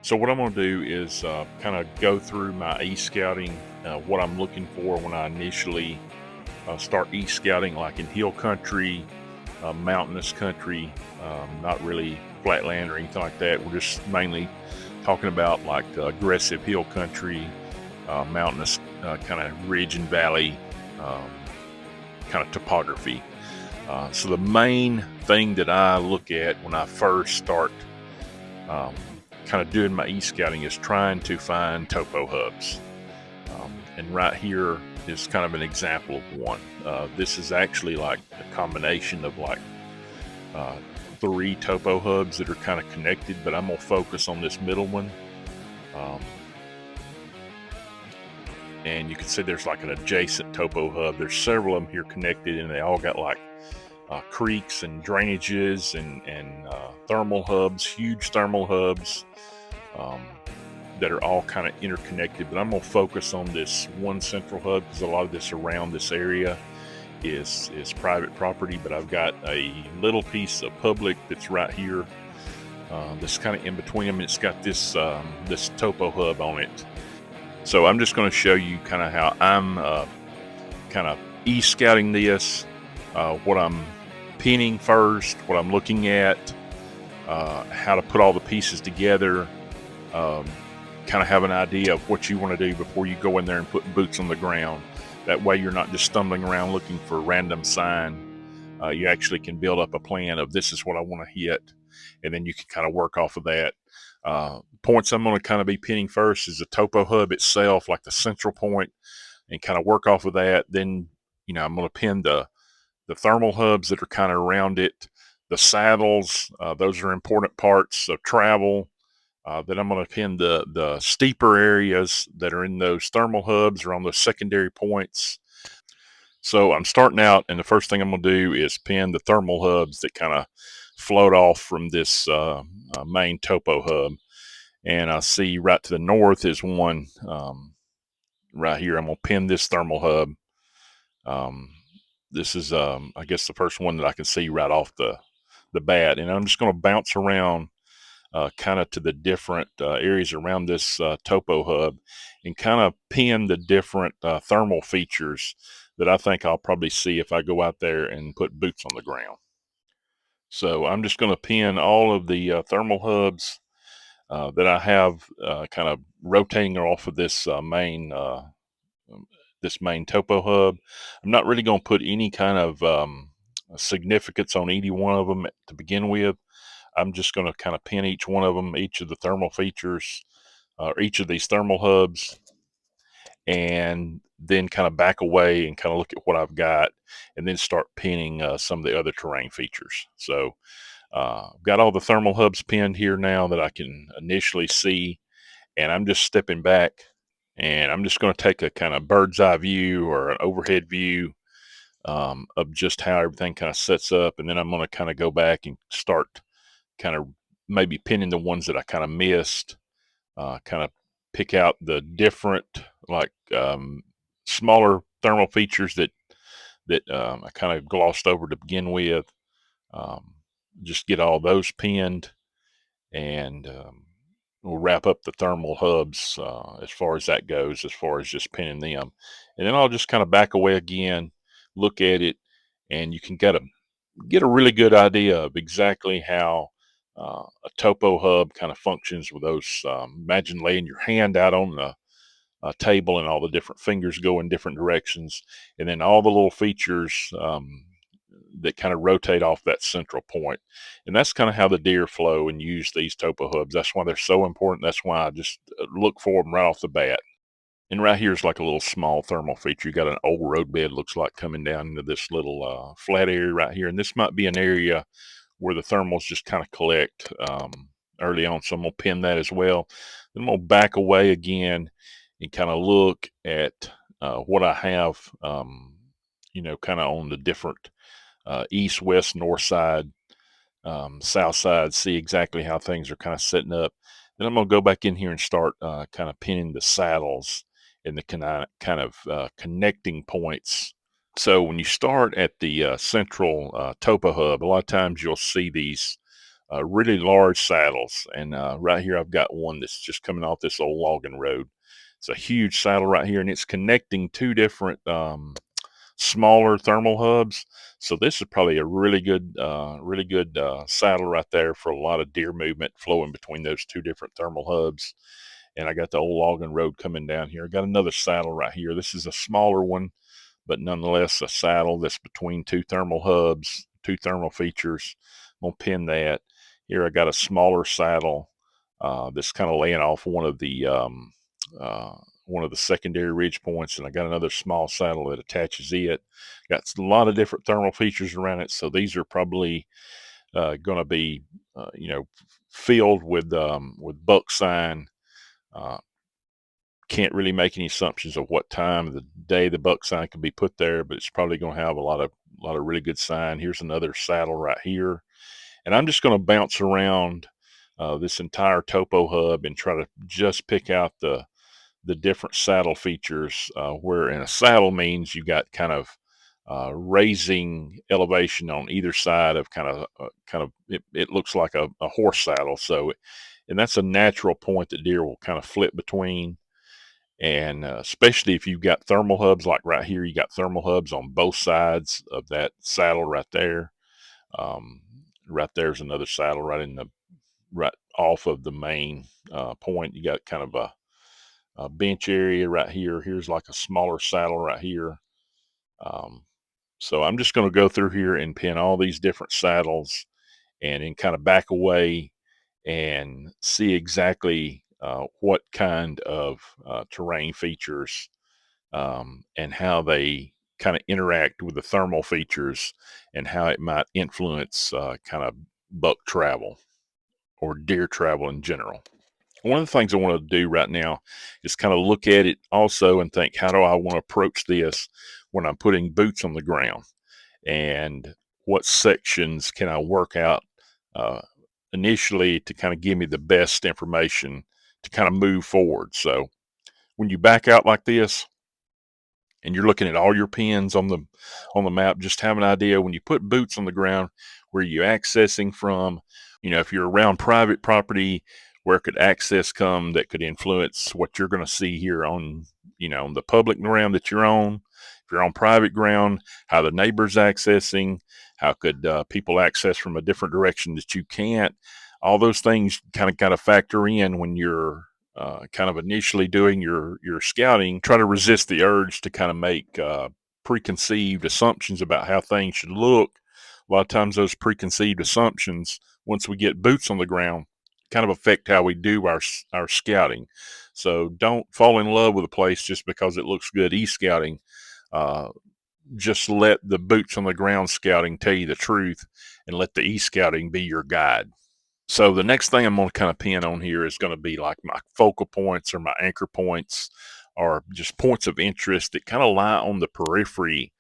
So what I'm going to do is kind of go through my e-scouting, what I'm looking for when I initially start e-scouting, like in hill country, mountainous country, not really flatland or anything like that. We're just mainly talking about like aggressive hill country, mountainous kind of ridge and valley, um, kind of topography. So the main thing that I look at when I first start um, kind of doing my e-scouting is trying to find topo hubs. And right here is kind of an example of one. This is actually like a combination of like uh, three topo hubs that are kind of connected, but I'm gonna focus on this middle one. Um, and you can see there's like an adjacent topo hub. There's several of them here connected, and they all got like creeks and drainages and thermal hubs, huge thermal hubs. Um, that are all kind of interconnected, but I'm going to focus on this one central hub because a lot of this around this area is private property, but I've got a little piece of public that's right here, that's kind of in between them. It's got this this topo hub on it. So I'm just going to show you kind of how I'm kind of e-scouting this, what I'm pinning first, what I'm looking at, how to put all the pieces together, kind of have an idea of what you want to do before you go in there and put boots on the ground. That way you're not just stumbling around looking for a random sign. You actually can build up a plan of this is what I want to hit, and then you can kind of work off of that. Points I'm going to kind of be pinning first is the topo hub itself, like the central point, and kind of work off of that. Then, I'm going to pin the thermal hubs that are kind of around it, the saddles. Those are important parts of travel. Then I'm going to pin the steeper areas that are in those thermal hubs or on those secondary points. So I'm starting out, and the first thing I'm going to do is pin the thermal hubs that kind of float off from this main topo hub. And I see right to the north is one, right here. I'm going to pin this thermal hub. Um, this is, I guess, the first one that I can see right off the bat. And I'm just going to bounce around kind of to the different areas around this topo hub and kind of pin the different thermal features that I think I'll probably see if I go out there and put boots on the ground. So I'm just going to pin all of the thermal hubs that I have kind of rotating off of um, this main topo hub. I'm not really going to put any kind of significance on any one of them to begin with. I'm just going to kind of pin each one of them, each of the thermal features, or each of these thermal hubs, and then kind of back away and kind of look at what I've got, and then start pinning some of the other terrain features. So I've got all the thermal hubs pinned here now that I can initially see, and I'm just stepping back, and I'm just going to take a kind of bird's eye view or an overhead view of just how everything kind of sets up, and then I'm going to kind of go back and start kind of maybe pinning the ones that I kind of missed, kind of pick out the different like smaller thermal features that I kind of glossed over to begin with. Um, just get all those pinned, and we'll wrap up the thermal hubs as far as that goes, as far as just pinning them. And then I'll just kind of back away again, look at it, and you can get a really good idea of exactly how a topo hub kind of functions with those. Imagine laying your hand out on the table and all the different fingers go in different directions, and then all the little features that kind of rotate off that central point. And that's kind of how the deer flow and use these topo hubs. That's why they're so important. That's why I just look for them right off the bat. And right here is like a little small thermal feature. You got an old road bed, looks like, coming down into this little flat area right here. And this might be an area where the thermals just kind of collect early on. So I'm going to pin that as well. Then I'm going to back away again and kind of look at what I have, kind of on the different east, west, north side, south side, see exactly how things are kind of setting up. Then I'm going to go back in here and start kind of pinning the saddles and the kind of connecting points. So when you start at the central topo hub, a lot of times you'll see these really large saddles. And right here, I've got one that's just coming off this old logging road. It's a huge saddle right here, and it's connecting two different smaller thermal hubs. So this is probably a really good saddle right there for a lot of deer movement flowing between those two different thermal hubs. And I got the old logging road coming down here. I got another saddle right here. This is a smaller one, but nonetheless a saddle that's between two thermal hubs, two thermal features. I'm gonna pin that. Here I got a smaller saddle that's kind of laying off uh, one of the secondary ridge points, and I got another small saddle that attaches it. Got a lot of different thermal features around it, so these are probably going to be, filled with buck sign. Uh, can't really make any assumptions of what time of the day the buck sign could be put there, but it's probably going to have a lot of really good sign. Here's another saddle right here, and I'm just going to bounce around this entire topo hub and try to just pick out the different saddle features. Where in a saddle means you got kind of raising elevation on either side of it looks like a horse saddle. So, and that's a natural point that deer will kind of flip between. And especially if you've got thermal hubs like right here, you got thermal hubs on both sides of that saddle right there. Um, right there's another saddle right off of the main point. You got kind of a bench area right here. Here's like a smaller saddle right here. Um, so I'm just going to go through here and pin all these different saddles and then kind of back away and see exactly what kind of terrain features and how they kind of interact with the thermal features and how it might influence kind of buck travel or deer travel in general. One of the things I want to do right now is kind of look at it also and think, how do I want to approach this when I'm putting boots on the ground? And what sections can I work out uh, initially to kind of give me the best information to kind of move forward? So when you back out like this, and you're looking at all your pins on the map, just have an idea when you put boots on the ground, where you accessing from. If you're around private property, where could access come that could influence what you're going to see here on, on the public ground that you're on. If you're on private ground, how the neighbors accessing, how could people access from a different direction that you can't. All those things kind of factor in when you're kind of initially doing your scouting. Try to resist the urge to kind of make preconceived assumptions about how things should look. A lot of times those preconceived assumptions, once we get boots on the ground, kind of affect how we do our scouting. So don't fall in love with a place just because it looks good e-scouting. Uh, just let the boots on the ground scouting tell you the truth, and let the e-scouting be your guide. So the next thing I'm going to kind of pin on here is going to be like my focal points or my anchor points, or just points of interest that kind of lie on the periphery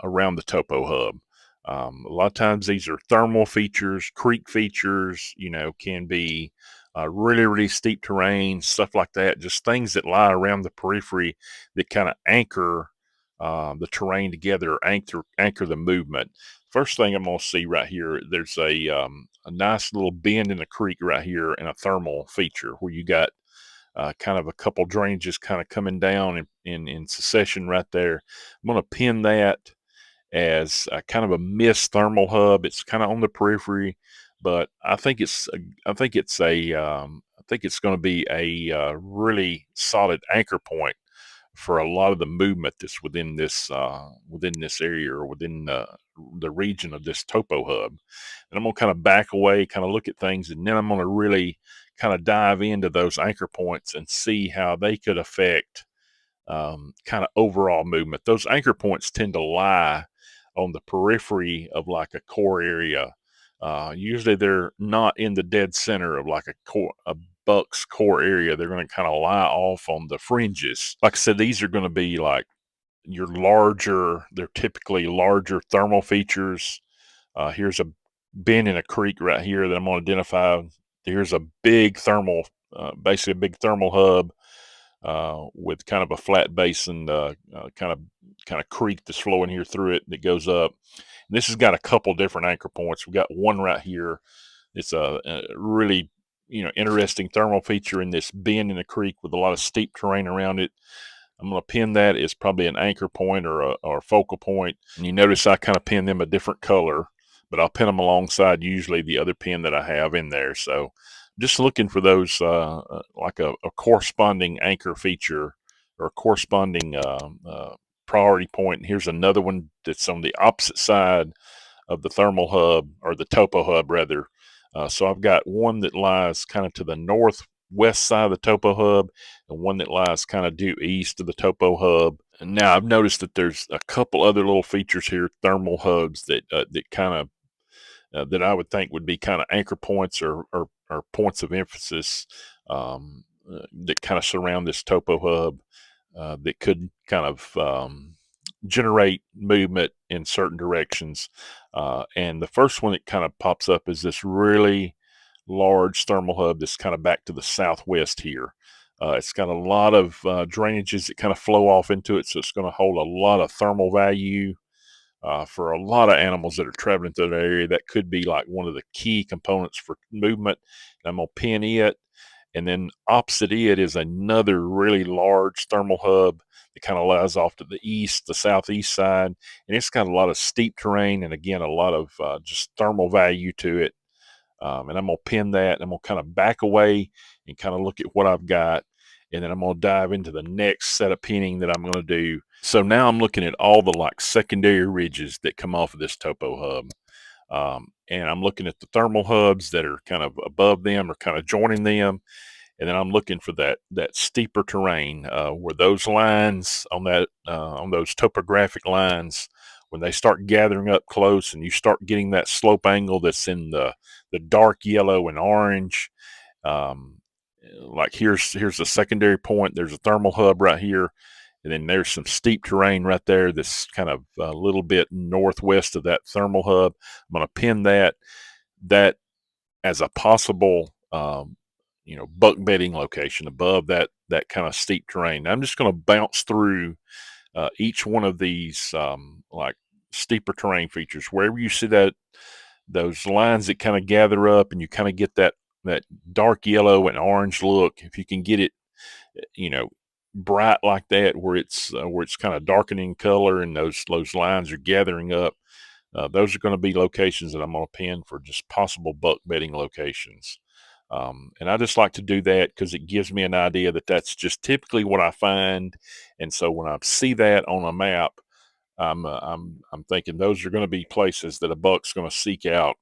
around the topo hub. A lot of times these are thermal features, creek features, can be really steep terrain, stuff like that. Just things that lie around the periphery that kind of anchor the terrain together, anchor the movement. First thing I'm going to see right here, there's a nice little bend in the creek right here and a thermal feature where you got kind of a couple drainages kind of coming down in succession right there. I'm going to pin that as a kind of a missed thermal hub. It's kind of on the periphery, but I think it's going to be a really solid anchor point for a lot of the movement that's within this area or within the region of this topo hub. And I'm gonna kind of back away, kind of look at things, and then I'm gonna really kind of dive into those anchor points and see how they could affect kind of overall movement. Those anchor points tend to lie on the periphery of like a core area. Usually they're not in the dead center of like a buck's core area. They're going to kind of lie off on the fringes. Like I said, these are going to be like they're typically larger thermal features. Here's a bend in a creek right here that I'm going to identify. Here's a big basically a big thermal hub with kind of a flat basin, kind of creek that's flowing here through it that goes up. And this has got a couple different anchor points. We've got one right here It's a really, interesting thermal feature in this bend in the creek with a lot of steep terrain around it. I'm going to pin that as probably an anchor point or a focal point. And you notice I kind of pin them a different color, but I'll pin them alongside usually the other pin that I have in there. So just looking for those like a corresponding anchor feature or a corresponding priority point. And here's another one that's on the opposite side of the thermal hub, or the topo hub rather. So I've got one that lies kind of to the northwest side of the topo hub and one that lies kind of due east of the topo hub. And now I've noticed that there's a couple other little features here, thermal hubs that kind of that I would think would be kind of anchor points or points of emphasis that kind of surround this topo hub that could kind of generate movement in certain directions. And the first one that kind of pops up is this really large thermal hub that's kind of back to the southwest here. It's got a lot of drainages that kind of flow off into it, so it's going to hold a lot of thermal value for a lot of animals that are traveling through that area. That could be like one of the key components for movement. And I'm going to pin it. And then opposite it is another really large thermal hub that kind of lies off to the east, the southeast side. And it's got a lot of steep terrain and, again, a lot of just thermal value to it. And I'm going to pin that, and I'm going to kind of back away and kind of look at what I've got. And then I'm going to dive into the next set of pinning that I'm going to do. So now I'm looking at all the like secondary ridges that come off of this topo hub. And I'm looking at the thermal hubs that are kind of above them or kind of joining them. And then I'm looking for that steeper terrain where those lines on those topographic lines, when they start gathering up close and you start getting that slope angle that's in the dark yellow and orange. Um, like here's a secondary point. There's a thermal hub right here, and then there's some steep terrain right there that's kind of a little bit northwest of that thermal hub. I'm going to pin that as a possible buck bedding location above that kind of steep terrain. I'm just going to bounce through each one of these like steeper terrain features wherever you see those lines that kind of gather up and you kind of get that dark yellow and orange look. If you can get it you know bright like that where it's kind of darkening color and those lines are gathering up, those are going to be locations that I'm going to pin for just possible buck bedding locations. And I just like to do that because it gives me an idea that that's just typically what I find. And so when I see that on a map, I'm thinking those are going to be places that a buck's going to seek out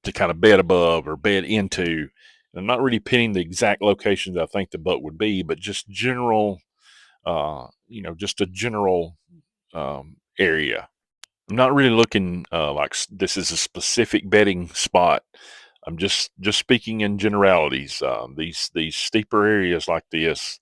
to kind of bed above or bed into. And I'm not really pinning the exact locations I think the buck would be, but just general, just a general area. I'm not really looking like this is a specific bedding spot. I'm just speaking in generalities. These steeper areas like this,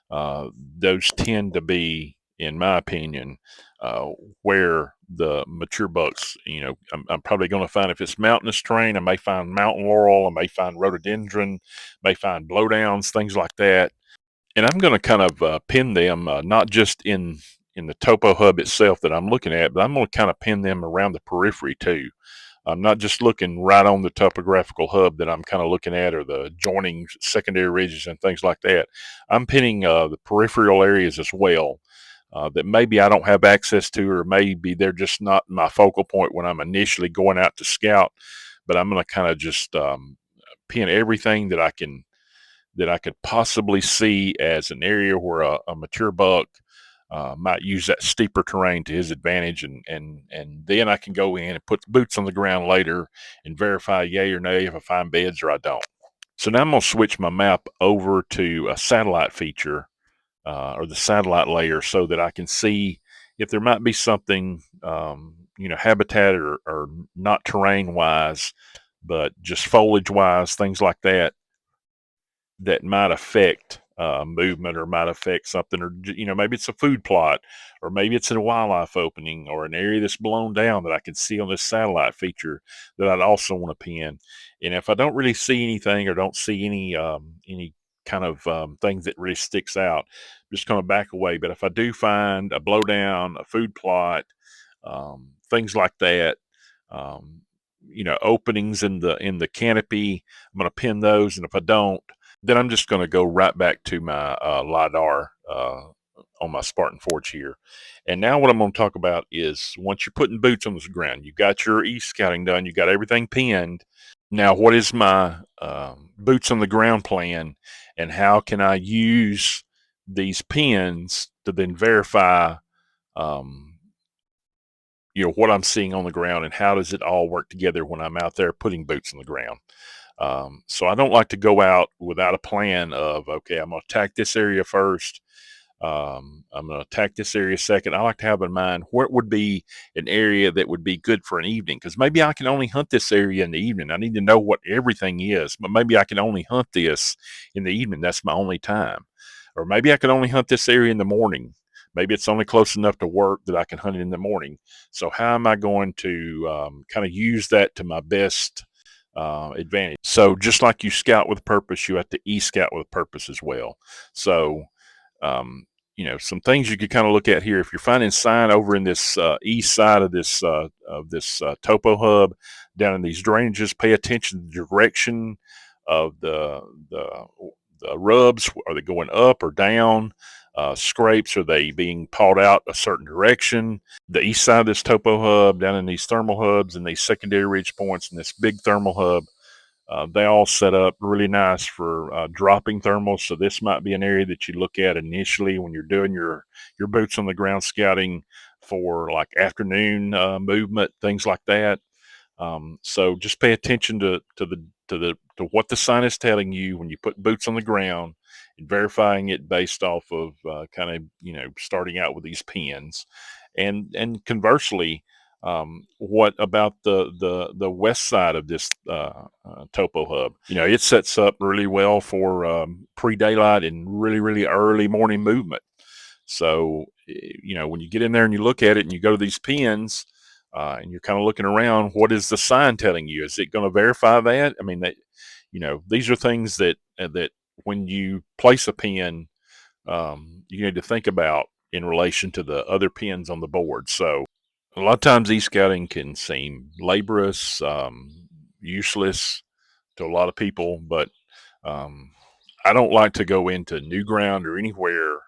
uh, those tend to be, in my opinion, uh, where the mature bucks. I'm probably going to find, if it's mountainous terrain, I may find mountain laurel, I may find rhododendron, may find blowdowns, things like that. And I'm going to kind of pin them not just in the topo hub itself that I'm looking at, but I'm going to kind of pin them around the periphery too. I'm not just looking right on the topographical hub that I'm kind of looking at, or the joining secondary ridges and things like that. I'm pinning the peripheral areas as well that maybe I don't have access to, or maybe they're just not my focal point when I'm initially going out to scout. But I'm going to kind of just pin everything that I could possibly see as an area where a mature buck might use that steeper terrain to his advantage, and then I can go in and put boots on the ground later and verify yay or nay if I find beds or I don't. So now I'm going to switch my map over to a satellite feature or the satellite layer so that I can see if there might be something, habitat or not terrain wise, but just foliage wise, things like that might affect movement or might affect something, or maybe it's a food plot, or maybe it's a wildlife opening, or an area that's blown down that I can see on this satellite feature that I'd also want to pin. And if I don't really see anything or don't see any kind of things that really sticks out, I'm just going to back away. But if I do find a blowdown, a food plot, things like that, um, openings in the canopy, I'm going to pin those, and if I don't, then I'm just going to go right back to my LiDAR on my Spartan Forge here. And now what I'm going to talk about is once you're putting boots on the ground, you got your e-scouting done, you got everything pinned. Now, what is my boots on the ground plan, and how can I use these pins to then verify um, what I'm seeing on the ground, and how does it all work together when I'm out there putting boots on the ground? So I don't like to go out without a plan of, okay, I'm going to attack this area first. I'm going to attack this area second. I like to have in mind what would be an area that would be good for an evening, because maybe I can only hunt this area in the evening. I need to know what everything is, but maybe I can only hunt this in the evening. That's my only time. Or maybe I can only hunt this area in the morning. Maybe it's only close enough to work that I can hunt it in the morning. So how am I going to kind of use that to my best advantage? So just like you scout with purpose, you have to e-scout with purpose as well. So um, some things you could kind of look at here. If you're finding sign over in this east side of this topo hub, down in these drainages, pay attention to the direction of the rubs. Are they going up or down? Scrapes, are they being pawed out a certain direction? The east side of this topo hub, down in these thermal hubs and these secondary ridge points and this big thermal hub, they all set up really nice for dropping thermals. So this might be an area that you look at initially when you're doing your boots on the ground scouting for like afternoon movement, things like that. So just pay attention to what the sign is telling you when you put boots on the ground, and verifying it based off of kind of starting out with these pins, and conversely, what about the west side of this topo hub? It sets up really well for pre-daylight and really early morning movement. So when you get in there and you look at it and you go to these pins, and you're kind of looking around, what is the sign telling you? Is it going to verify that? I mean, these are things that when you place a pin, you need to think about in relation to the other pins on the board. So a lot of times e-scouting can seem laborious, useless to a lot of people, but um, I don't like to go into new ground or anywhere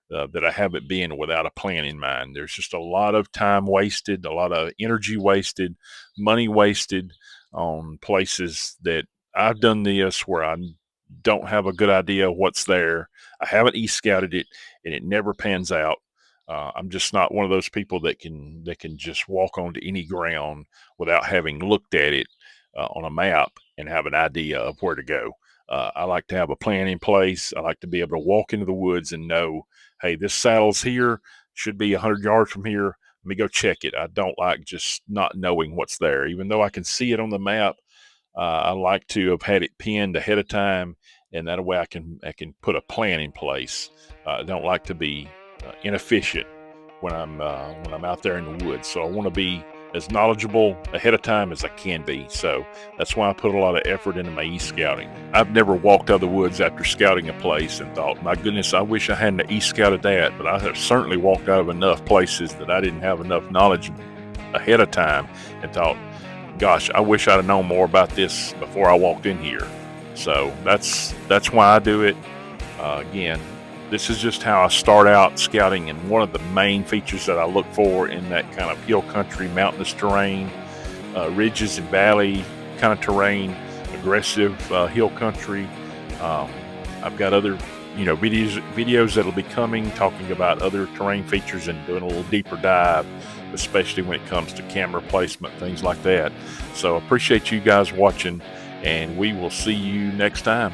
that I haven't been without a plan in mind. There's just a lot of time wasted, a lot of energy wasted, money wasted on places that I've done this where I don't have a good idea what's there. I haven't e-scouted it, and it never pans out. I'm just not one of those people that can just walk onto any ground without having looked at it on a map and have an idea of where to go. I like to have a plan in place. I like to be able to walk into the woods and know, hey, this saddle's here, should be 100 yards from here. Let me go check it. I don't like just not knowing what's there. Even though I can see it on the map, I like to have had it pinned ahead of time, and that way I can put a plan in place. I don't like to be inefficient when I'm out there in the woods. So I want to be as knowledgeable ahead of time as I can be. So that's why I put a lot of effort into my e-scouting. I've never walked out of the woods after scouting a place and thought, my goodness, I wish I hadn't e-scouted that. But I have certainly walked out of enough places that I didn't have enough knowledge ahead of time and thought, gosh, I wish I'd have known more about this before I walked in here. So that's why I do it. Again, this is just how I start out scouting, and one of the main features that I look for in that kind of hill country, mountainous terrain, ridges and valley kind of terrain, aggressive hill country. I've got other videos that'll be coming talking about other terrain features and doing a little deeper dive, especially when it comes to camera placement, things like that. So I appreciate you guys watching, and we will see you next time.